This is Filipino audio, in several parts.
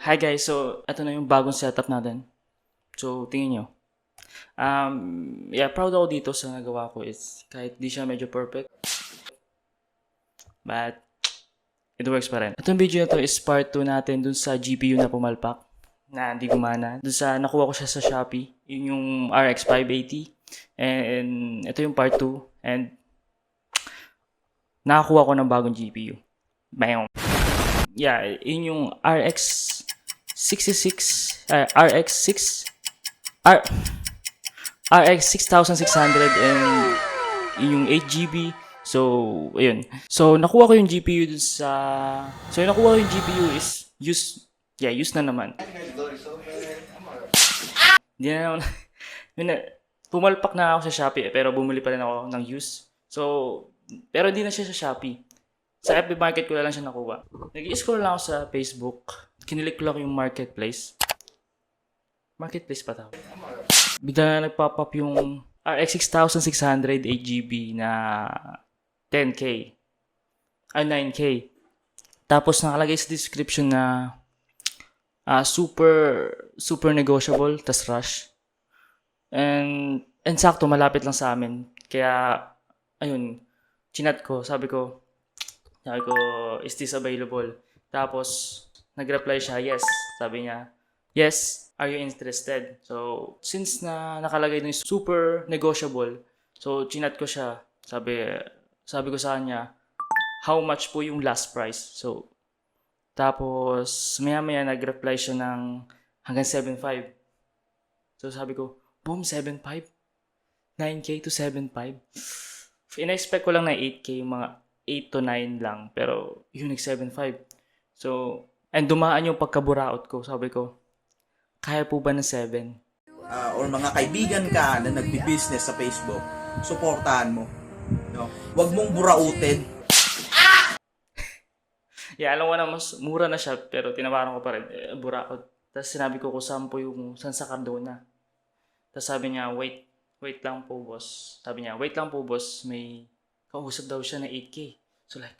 Hi guys, so ito na yung bagong setup natin. So, tingin nyo. Proud ako dito sa nagawa ko is kahit di siya medyo perfect, but it works pa rin. Itong video na to is part 2 natin dun sa GPU na pumalpak na hindi gumana. Dun sa nakuha ko siya sa Shopee, yun yung RX 580. And ito yung part 2 and nakakuha ko ng bagong GPU. Bam! Yeah, yun yung RX 66, RX 6, R, RX 6600 and yung 8GB. So, ayun. So, nakuha ko yung GPU dun sa... So, yung nakuha ko yung GPU is use na naman. Hindi na naman... Yun na, pumalpak na ako sa Shopee pero bumili pa rin ako ng use. So, pero hindi na siya sa Shopee. Sa FB Market ko lang siya nakuha. Nag-i-scroll lang ako sa Facebook. Kinilik ko lang yung marketplace. Marketplace pa tawag. Bigla na nagpop up yung RX 6600 8GB na 10K. 9K. Tapos nakalagay sa description na super negotiable, tas rush. And sakto malapit lang sa amin. Kaya ayun, chinat ko, sabi ko, is this available? Tapos nag-reply siya, yes. Sabi niya, yes, are you interested? So, since na nakalagay dun super negotiable, so chinat ko siya. Sabi ko sa kanya, how much po yung last price? So, tapos maya nag-reply siya ng hanggang 7.5. So, sabi ko, boom, 7.5? 9K to 7.5? In-expect ko lang na 8K, mga 8 to 9 lang. Pero, yun, nag 7.5. So, and dumaan yung pagkaburaot ko. Sabi ko, kaya po ba ng 7? Or mga kaibigan ka na nagbi-business sa Facebook, suportahan mo. No? Huwag mong burautin. Yeah, alam ko na mas mura na siya, pero tinawaran ko pa rin. Buraot. Tapos sinabi ko kung saan po yung San sa Cardona. Tapos sabi niya, wait lang po boss. Sabi niya, wait lang po boss, may kausap daw siya na 8K. So like,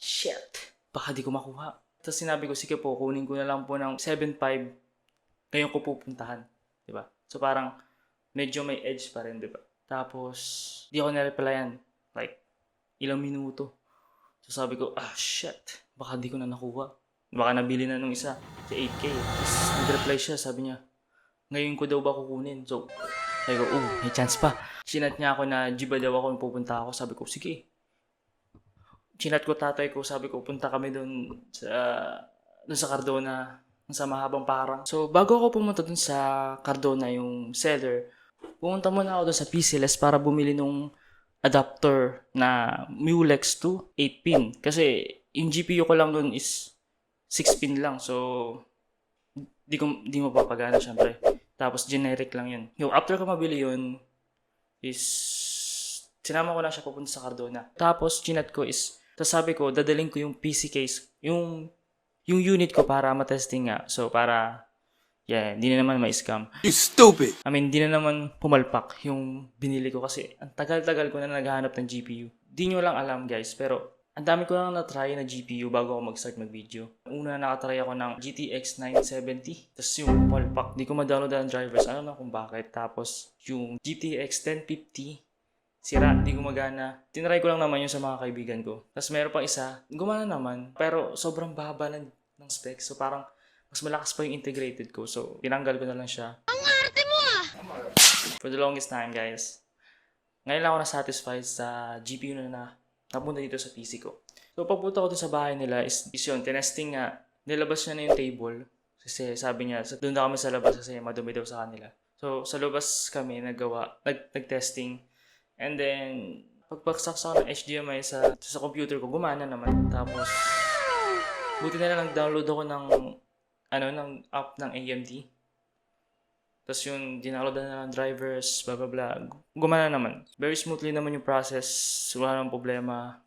shit, baka di ko makuha. Tapos sinabi ko, sige po, kunin ko na lang po ng 7.5. Ngayon ko pupuntahan. Diba? So parang, medyo may edge pa rin, diba? Tapos, di ako na-replyan. Like, ilang minuto. So sabi ko, shit, baka di ko na nakuha. Baka nabili na nung isa sa 8K. Tapos nag-reply siya, sabi niya, ngayon ko daw ba kukunin? So, sabi ko, may chance pa. Sinat niya ako na jiba daw ako kung pupunta ako. Sabi ko, sige. Sinat ko tatay ko, sabi ko, punta kami doon sa Cardona, sa mahabang parang. So, bago ako pumunta doon sa Cardona, yung seller, pumunta muna ako doon sa PCLS para bumili nung adapter na Mulex 2 8-pin. Kasi, yung GPU ko lang doon is 6-pin lang. So, di mapapagana syempre. Tapos generic lang yun. Yung after ko mabili yun, is sinama ko na siya pupunta sa Cardona. Tapos chinat ko is, sabi ko, dadaling ko yung PC case, yung unit ko para matesting nga. So para, hindi na naman ma-scam. You stupid! I mean, di na naman pumalpak yung binili ko kasi ang tagal-tagal ko na naghahanap ng GPU. Di nyo lang alam guys, pero ang dami ko lang na-try na GPU bago ako mag-start mag-video. Una nakatry ako ng GTX 970. Tapos yung palpak, di ko ma-download ang drivers. Ano na kung bakit. Tapos yung GTX 1050, sira, di gumagana. Tinry ko lang naman yun sa mga kaibigan ko. Tapos meron pang isa, gumana naman. Pero sobrang baba ng specs. So parang mas malakas pa yung integrated ko. So tinanggal ko na lang siya. Ang arte mo ah! For the longest time guys. Ngayon lang ako na-satisfied sa GPU na napunta dito sa PC ko. So, pagpunta ko dito sa bahay nila is yun, tinesting nga, nilabas niya na yung table. Kasi sabi niya, doon na kami sa labas kasi madumi daw sa kanila. So, sa labas kami nag-testing. And then, pagpaksak sa HDMI sa computer ko, gumana naman. Tapos, buti na lang nag-download ako ng app ng AMD. Tapos yung dinownload na ng drivers, blah blah blah. Gumana naman. Very smoothly naman yung process. Wala namang problema.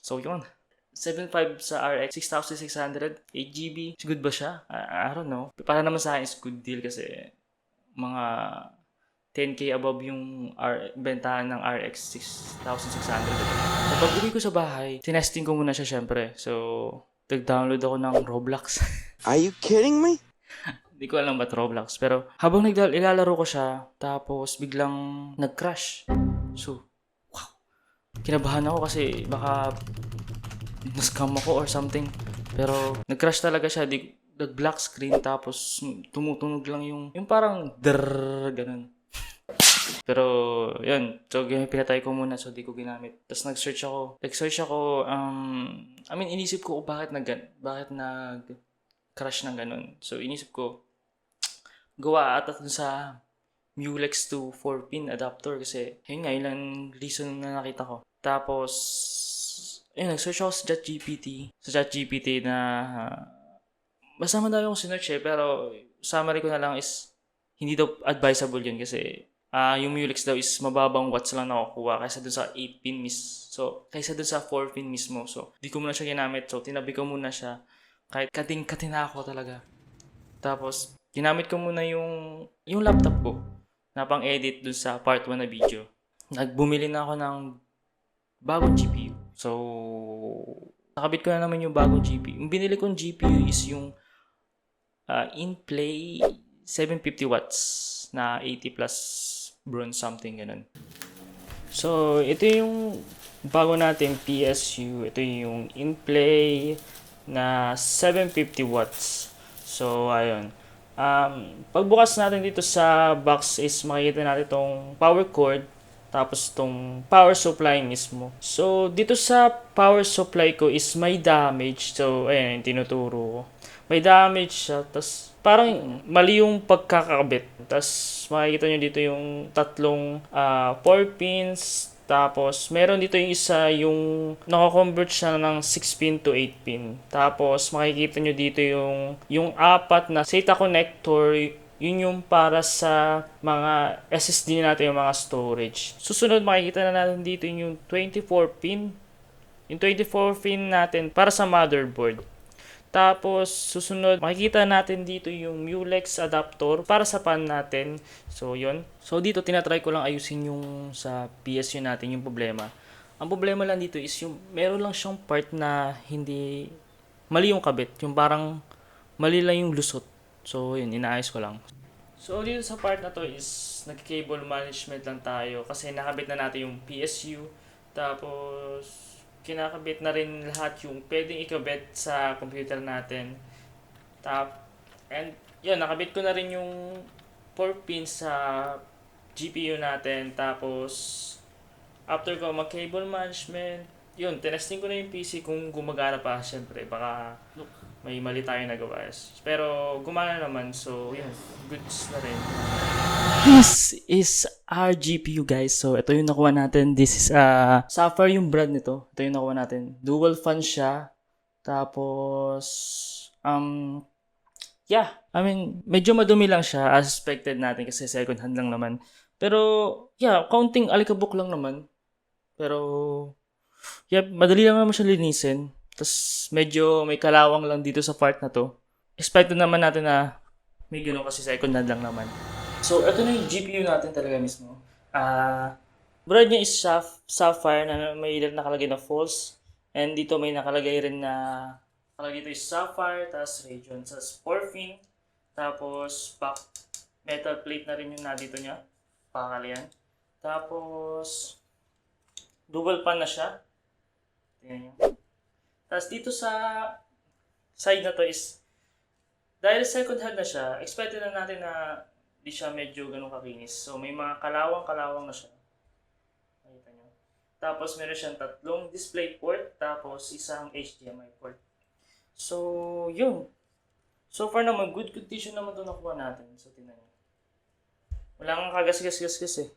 So yun. 7.5 sa RX 6600, 8GB. Good ba siya? I don't know. Para naman sa akin is good deal kasi mga 10K above yung bentahan ng RX 6600. So pag uwi ko sa bahay, tinesting ko muna siya syempre. So nag-download ako ng Roblox. Are you kidding me? Hindi ko alam ba't Roblox. Pero habang ilalaro ko siya, tapos biglang nag-crash. So, wow. Kinabahan ako kasi baka na-scam ako or something. Pero nag-crash talaga siya. Nag-black screen tapos tumutunog lang yung parang drrrr, ganun. Pero, yun. So, pinatay ko muna. So, di ko ginamit. Tapos, nag-search ako. Inisip ko bakit nag-crash ng ganun. So, inisip ko, gawa ata dun sa Mulex to 4-pin adapter. Kasi, yun nga, yun lang reason na nakita ko. Tapos, ayun, nag-search ako sa ChatGPT na, basta man daw yung sinearch pero, summary ko na lang is, hindi daw advisable yun kasi, yung Mulex daw is mababang watts lang nakukuha kaysa dun sa 8-pin kaysa dun sa 4-pin mismo. So, di ko muna siya ginamit. So, tinabi ko muna siya. Kahit kating-katina ako talaga. Tapos, ginamit ko muna yung laptop ko na pang-edit dun sa part 1 na video. Nagbumili na ako ng bagong GPU. So, nakabit ko na naman yung bagong GPU. Yung binili kong GPU is yung InPlay 750 watts na 80 plus bronze something ganun. So, ito yung bago nating PSU. Ito yung InPlay na 750 watts. So, ayun. Pagbukas natin dito sa box is makikita natin itong power cord tapos itong power supply mismo. So, dito sa power supply ko is may damage. So, ayun, tinuturo ko. May damage siya. Tapos, parang mali yung pagkakabit. Tapos, makikita nyo dito yung tatlong 4 pins. Tapos, meron dito yung isa yung nakakonvert siya ng 6 pin to 8 pin. Tapos, makikita nyo dito yung apat na SATA connector. Yun yung para sa mga SSD natin, yung mga storage. Susunod, makikita na natin dito yung 24 pin. Yung 24 pin natin para sa motherboard. Tapos, susunod, makikita natin dito yung Mulex adapter para sa pan natin. So, yun. So, dito, tinatry ko lang ayusin yung sa PSU natin, yung problema. Ang problema lang dito is yung, meron lang siyang part na hindi, mali yung kabit. Yung parang, mali lang yung lusot. So, yun, inaayos ko lang. So, dito sa part na to is, nag-cable management lang tayo. Kasi nakabit na natin yung PSU. Tapos, kinakabit na rin lahat yung pwedeng ikabit sa computer natin. And yun, nakabit ko na rin yung 4 pins sa GPU natin. Tapos, after ko mag-cable management, yun, tinesting ko na yung PC kung gumagana pa. Siyempre, baka may mali tayo nagawa. Pero, gumana naman. So, yun, goods na rin. This is our GPU, guys. So, ito yung nakuha natin. This is Sapphire yung brand nito. Ito yung nakuha natin. Dual fan siya. Tapos, yeah. Medyo madumi lang siya as expected natin kasi second hand lang naman. Pero, yeah, counting alikabok lang naman. Pero, yeah, madali lang naman siya linisin. Tapos, medyo may kalawang lang dito sa part na to. Expected naman natin na may gano'n kasi second hand lang naman. So, ito na yung GPU natin talaga mismo. Brand niya is Sapphire na may nakalagay na false. And dito may nakalagay rin na nakalagay dito is Sapphire, tapos Radeon, tapos 4-pin. Tapos, back metal plate na rin yung na dito niya. Pakakal yan. Tapos, dual pan na siya. Tingnan nyo. Tapos dito sa side na to is, dahil second hand na siya, expected na natin na di siya medyo ganun kakinis. So, may mga kalawang na siya. Nakita nyo. Tapos, meron siyang tatlong display port, tapos isang HDMI port. So, yun. So far naman, good condition naman ito nakuha natin. So, tingnan nyo. Wala kang kagas-gas-gas eh.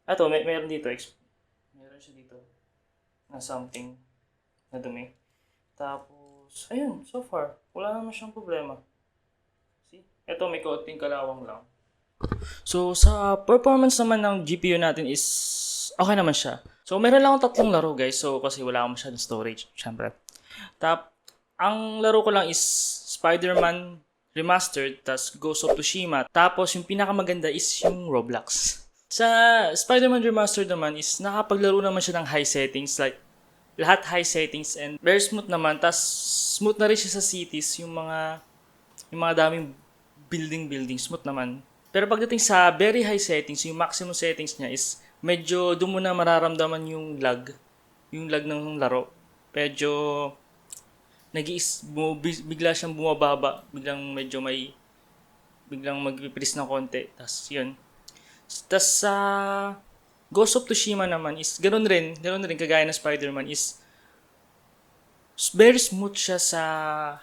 Ato, meron dito. Meron siya dito na something na dumi. Tapos, ayun, so far, wala naman siyang problema. See? Ito, may kaunting kalawang lang. So, sa performance naman ng GPU natin is okay naman siya. So, meron lang akong tatlong laro, guys. So, kasi wala akong masyadong storage, syempre. Ang laro ko lang is Spider-Man Remastered, tas Ghost of Tsushima. Tapos, yung pinakamaganda is yung Roblox. Sa Spider-Man Remastered naman is nakapaglaro naman siya ng high settings like lahat high settings and very smooth naman. Tas smooth na rin siya sa cities, yung mga daming building smooth naman. Pero pagdating sa very high settings, yung maximum settings niya is medyo doon mo na mararamdaman yung lag ng laro. Medyo bigla siyang bumababa, biglang magpipris ng konti. Tas yun. Tas sa Ghost of Tsushima naman is ganun rin kagaya ng Spider-Man is very smooth siya sa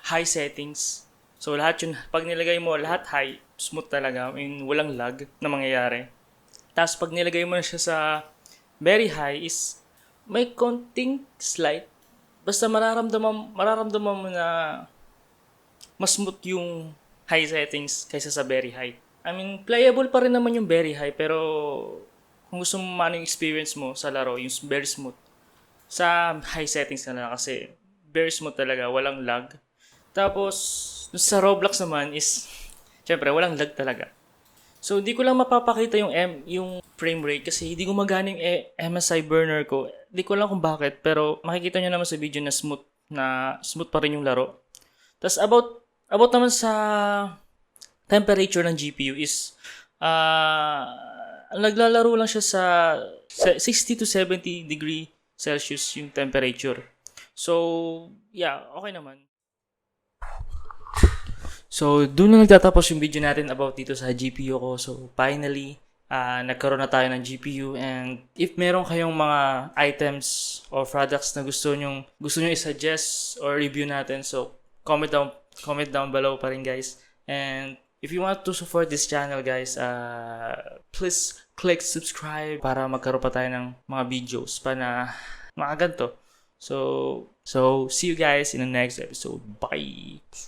high settings. So lahat yun, pag nilagay mo lahat high, smooth talaga, I mean, walang lag na mangyayari. Tapos pag nilagay mo na siya sa very high is may konting slight. Basta mararamdaman mo na mas smooth yung high settings kaysa sa very high. I mean, playable pa rin naman yung very high, pero kung gusto mo man yung experience mo sa laro, yung very smooth, sa high settings na lang kasi very smooth talaga, walang lag. Tapos, sa Roblox naman is, syempre, walang lag talaga. So, hindi ko lang mapapakita yung frame rate kasi hindi gumagana yung MSI burner ko. Hindi ko lang kung bakit, pero makikita nyo naman sa video na smooth pa rin yung laro. Tapos, about naman sa temperature ng GPU is, naglalaro lang siya sa 60 to 70 degree Celsius yung temperature. So, yeah, okay naman. So, doon na nagtatapos yung video natin about dito sa GPU ko. So, finally, nagkaroon na tayo ng GPU, and if meron kayong mga items or products na gusto nyo i-suggest or review natin, so comment down below pa rin, guys. And if you want to support this channel, guys, please click subscribe para magkaroon pa tayo ng mga videos pa na mga ganito. So see you guys in the next episode. Bye!